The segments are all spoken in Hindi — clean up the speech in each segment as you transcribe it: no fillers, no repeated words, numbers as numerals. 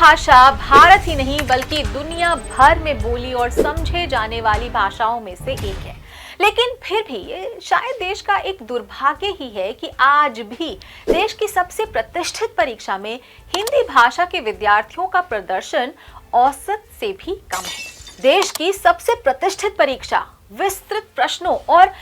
भाषा भारत ही नहीं बल्कि दुनिया भर में बोली और समझे जाने वाली भाषाओं में से एक है। लेकिन फिर भी ये शायद देश का एक दुर्भाग्य ही है कि आज भी देश की सबसे प्रतिष्ठित परीक्षा में हिंदी भाषा के विद्यार्थियों का प्रदर्शन औसत से भी कम है। देश की सबसे प्रतिष्ठित परीक्षा, विस्तृत प्रश्नों और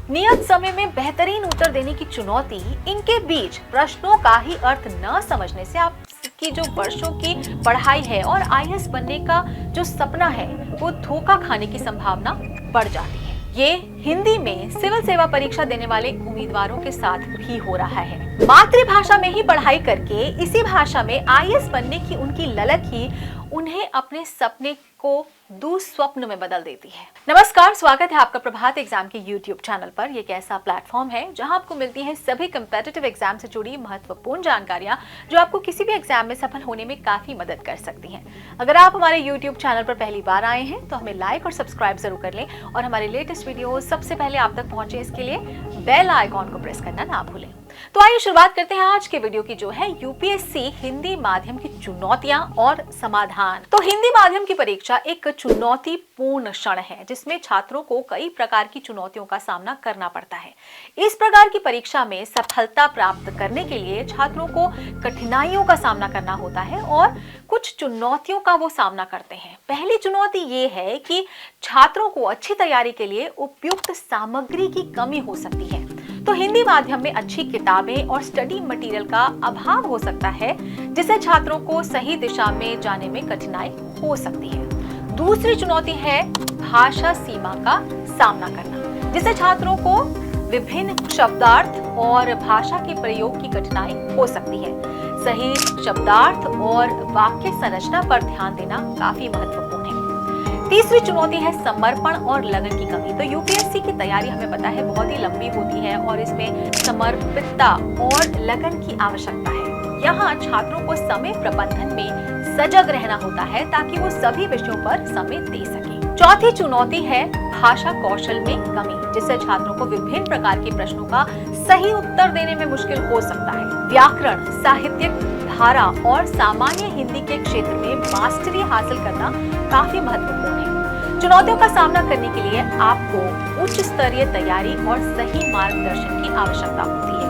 नियत समय में बेहतरीन उत्तर देने की चुनौती, इनके बीच प्रश्नों का ही अर्थ न समझने से आपकी जो वर्षों की पढ़ाई है और आईएएस बनने का जो सपना है वो धोखा खाने की संभावना बढ़ जाती है। ये हिंदी में सिविल सेवा परीक्षा देने वाले उम्मीदवारों के साथ भी हो रहा है। मातृभाषा में ही पढ़ाई करके इसी भाषा में आईएएस बनने की उनकी ललक ही उन्हें अपने सपने को दुस्वप्न में बदल देती है। नमस्कार, स्वागत है आपका प्रभात एग्जाम के YouTube चैनल पर। यह एक ऐसा प्लेटफॉर्म है जहां आपको मिलती हैं सभी कम्पिटिटिव एग्जाम से जुड़ी महत्वपूर्ण जानकारियां जो आपको किसी भी एग्जाम में सफल होने में काफी मदद कर सकती हैं। अगर आप हमारे YouTube चैनल पर पहली बार आए हैं तो हमें लाइक और सब्सक्राइब जरूर कर लें और हमारे लेटेस्ट वीडियो सबसे पहले आप तक पहुंचे इसके लिए बेल आइकॉन को प्रेस करना ना भूलें। तो आइए शुरुआत करते हैं आज के वीडियो की, जो है यूपीएससी हिंदी माध्यम की चुनौतियां और समाधान। तो हिंदी माध्यम की परीक्षा एक चुनौतीपूर्ण क्षण है जिसमें छात्रों को कई प्रकार की चुनौतियों का सामना करना पड़ता है। इस प्रकार की परीक्षा में सफलता प्राप्त करने के लिए छात्रों को कठिनाइयों का सामना करना होता है और कुछ चुनौतियों का वो सामना करते हैं। पहली चुनौती ये है कि छात्रों को अच्छी तैयारी के लिए उपयुक्त सामग्री की कमी हो सकती है। तो हिंदी माध्यम में अच्छी किताबें और स्टडी मटेरियल का अभाव हो सकता है जिससे छात्रों को सही दिशा में जाने में कठिनाई हो सकती है। दूसरी चुनौती है भाषा सीमा का सामना करना, जिससे छात्रों को विभिन्न शब्दार्थ और भाषा के प्रयोग की कठिनाई हो सकती है। सही शब्दार्थ और वाक्य संरचना पर ध्यान देना काफी महत्वपूर्ण है। तीसरी चुनौती है समर्पण और लगन की कमी। तो यूपीएससी की तैयारी हमें पता है बहुत ही लंबी होती है और इसमें समर्पितता और लगन की आवश्यकता है। यहाँ छात्रों को समय प्रबंधन में सजग रहना होता है ताकि वो सभी विषयों पर समय दे सके। चौथी चुनौती है भाषा कौशल में कमी, जिससे छात्रों को विभिन्न प्रकार के प्रश्नों का सही उत्तर देने में मुश्किल हो सकता है। व्याकरण, साहित्यिक धारा और सामान्य हिंदी के क्षेत्र में मास्टरी हासिल करना काफी महत्वपूर्ण है। चुनौतियों का सामना करने के लिए आपको उच्च स्तरीय तैयारी और सही मार्गदर्शन की आवश्यकता होती है।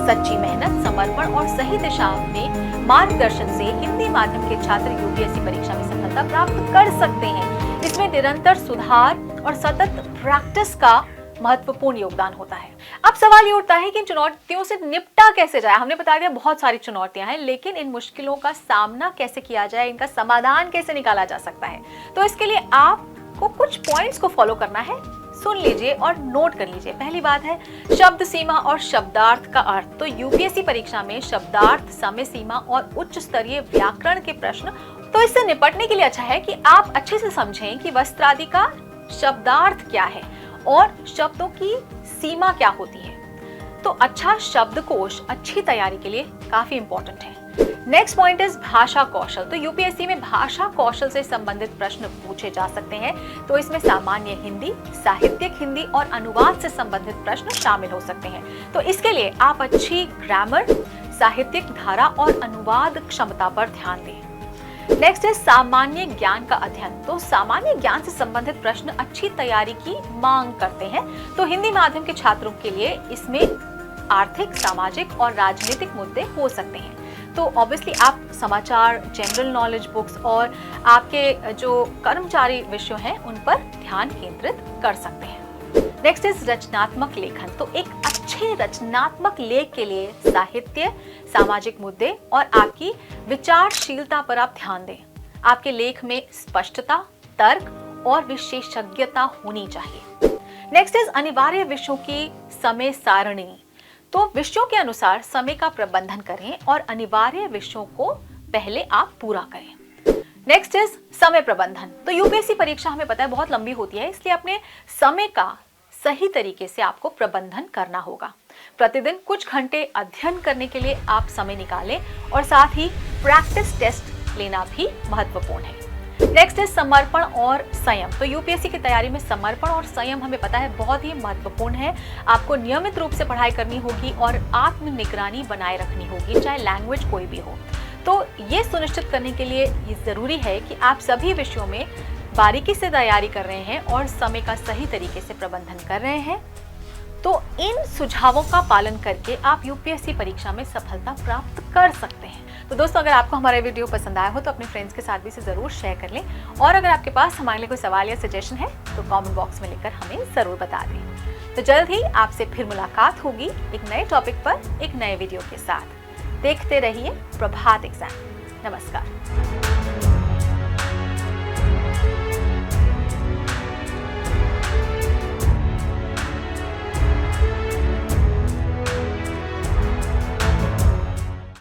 सच्ची मेहनत, समर्पण और सही दिशा में मार्गदर्शन से हिंदी माध्यम के छात्र यूपीएससी परीक्षा में सफलता प्राप्त कर सकते हैं। इसमें निरंतर सुधार और सतत प्रैक्टिस का महत्वपूर्ण योगदान होता है। अब सवाल ये उठता है कि इन चुनौतियों से निपटा कैसे जाए। हमने बता दिया बहुत सारी चुनौतियां हैं, लेकिन इन मुश्किलों का सामना कैसे किया जाए, इनका समाधान कैसे निकाला जा सकता है। तो इसके लिए आपको कुछ पॉइंट्स को फॉलो करना है। सुन लीजिए और नोट कर लीजिए। पहली बात है शब्द सीमा और शब्दार्थ का अर्थ। तो यूपीएससी परीक्षा में शब्दार्थ, समय सीमा और उच्च स्तरीय व्याकरण के प्रश्न, तो इससे निपटने के लिए अच्छा है कि आप अच्छे से समझें कि वस्त्रादि का शब्दार्थ क्या है और शब्दों की सीमा क्या होती है। तो अच्छा शब्दकोश अच्छी तैयारी के लिए काफी इंपॉर्टेंट है। नेक्स्ट पॉइंट इज भाषा कौशल। तो यूपीएससी में भाषा कौशल से संबंधित प्रश्न पूछे जा सकते हैं। तो इसमें सामान्य हिंदी, साहित्यिक हिंदी और अनुवाद से संबंधित प्रश्न शामिल हो सकते हैं। तो इसके लिए आप अच्छी ग्रामर, साहित्यिक धारा और अनुवाद क्षमता पर ध्यान दें। नेक्स्ट है सामान्य ज्ञान का अध्ययन। तो सामान्य ज्ञान से संबंधित प्रश्न अच्छी तैयारी की मांग करते हैं। तो हिंदी माध्यम के छात्रों के लिए इसमें आर्थिक, सामाजिक और राजनीतिक मुद्दे हो सकते हैं। तो ऑब्वियसली आप समाचार, जनरल नॉलेज बुक्स और आपके जो कर्मचारी विषय हैं उन पर ध्यान केंद्रित कर सकते हैं। नेक्स्ट इज रचनात्मक लेखन। तो एक अच्छे रचनात्मक लेख के लिए साहित्य, सामाजिक मुद्दे और आपकी विचारशीलता पर आप ध्यान दें। आपके लेख में स्पष्टता, तर्क और विशेषज्ञता होनी चाहिए। नेक्स्ट इज अनिवार्य विषयों की समय सारणी। तो विषयों के अनुसार समय का प्रबंधन करें और अनिवार्य विषयों को पहले आप पूरा करें। नेक्स्ट इज समय प्रबंधन। तो यूपीएससी परीक्षा हमें पता है बहुत लंबी होती है, इसलिए अपने समय का सही तरीके से आपको प्रबंधन करना होगा। प्रतिदिन कुछ घंटे अध्ययन करने के लिए आप समय निकालें और साथ ही प्रैक्टिस टेस्ट लेना भी महत्वपूर्ण है। नेक्स्ट है समर्पण और संयम। तो यूपीएससी की तैयारी में समर्पण और संयम हमें पता है बहुत ही महत्वपूर्ण है। आपको नियमित रूप से पढ़ाई करनी होगी और आत्म निगरानी बनाए रखनी होगी, चाहे लैंग्वेज कोई भी हो। तो ये सुनिश्चित करने के लिए ये ज़रूरी है कि आप सभी विषयों में बारीकी से तैयारी कर रहे हैं और समय का सही तरीके से प्रबंधन कर रहे हैं। तो इन सुझावों का पालन करके आप यूपीएससी परीक्षा में सफलता प्राप्त कर सकते हैं। तो दोस्तों, अगर आपको हमारा वीडियो पसंद आया हो तो अपने फ्रेंड्स के साथ भी इसे ज़रूर शेयर कर लें, और अगर आपके पास हमारे लिए कोई सवाल या सजेशन है तो कमेंट बॉक्स में लिखकर हमें ज़रूर बता दें। तो जल्द ही आपसे फिर मुलाकात होगी एक नए टॉपिक पर एक नए वीडियो के साथ। देखते रहिए प्रभात एग्जाम। नमस्कार।